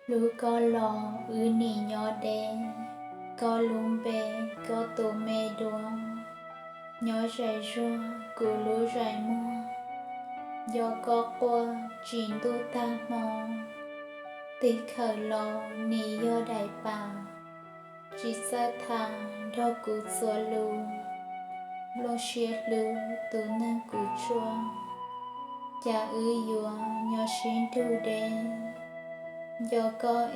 Lu có lò ư nì nhỏ đen, có lùm bè, có tổ mê đùa. Nhỏ rải rùa, cụ lũ rải mua. Do có qua, chín tu ta mò. Tí khởi lò, nì do đại bà. Chỉ xa thà, đó cụ xua lù. Lô xuyết lù, tù nâng cụ chua. Chà ư dùa, nhỏ xin tu đen. Do có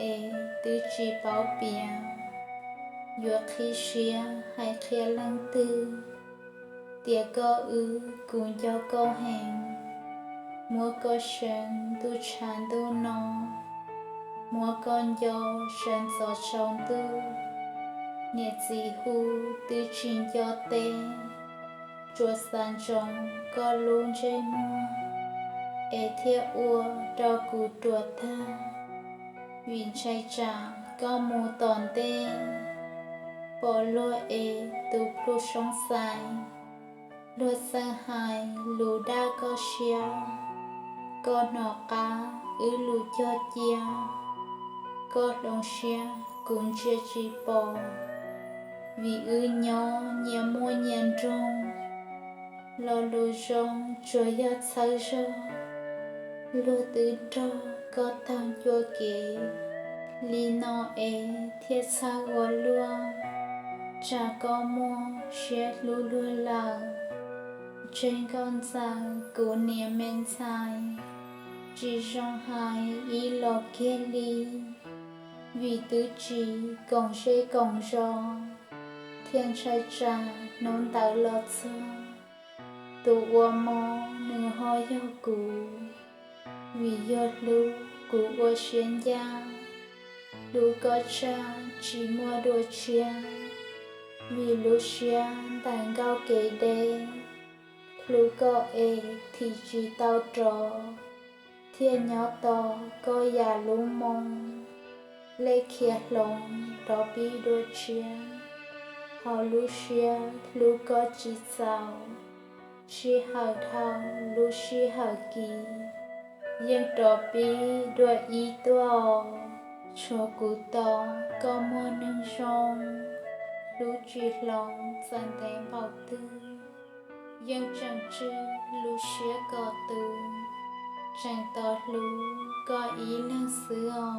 tư chỉ bảo bìa. Dùa khi xìa hay khía lăng tư. Tìa có cũng do có hẹn. Mua có sân tu chán tu nọ. Mua con do sân gió trong tu. Nhiệt dị hù tư trình do tê. Chua sàn trong có luôn dây mua. Thiết ua đo cụ trùa tha. Vịn chay trả có mù tòn tê. Bỏ lùa tù plu sống dài. Lùa sang hài lù đa có xia. Có nọ cá lù cho chia. Có đồng xia cũng chia chỉ bỏ. Vì nhỏ nhà mua nhàn rong. Lò lù rong chúa yát sao rô. Lùa tư trò có tăng chua kê. Lý nọ thiết xa gõ lùa. Chà có mua xuyết lù lùa lào. Trên con dài cụ niệm men dài. Chỉ trong hai ý lò kia ly. Vì tứ trí cổng xê cổng rò. Thiên trai trà nôn tạo lọt xô. Tụ ua mò nửa hoi yêu cụ. Vì yốt lũ cụ ua xuyên gia. Lũ có cha chỉ mua đồ chia. Vì lũ xuyên tàn cao kế đê. Lũ có thì chỉ tao trò. Thiên nhỏ to có già lũ mông. Lê khía lòng đó bí đồ chia. Họ lũ xuyên lũ có chỉ sao. Chỉ hào thao lũ chỉ hào kỳ. Nhưng đó bí đồ ý tùa. Cho cụ to có mua nâng rong. Lũ chỉ lòng dành tên bảo tư. Nhưng chẳng chứ lũ xuyên có tù. Chẳng tỏ lũ có ý lăng xưa.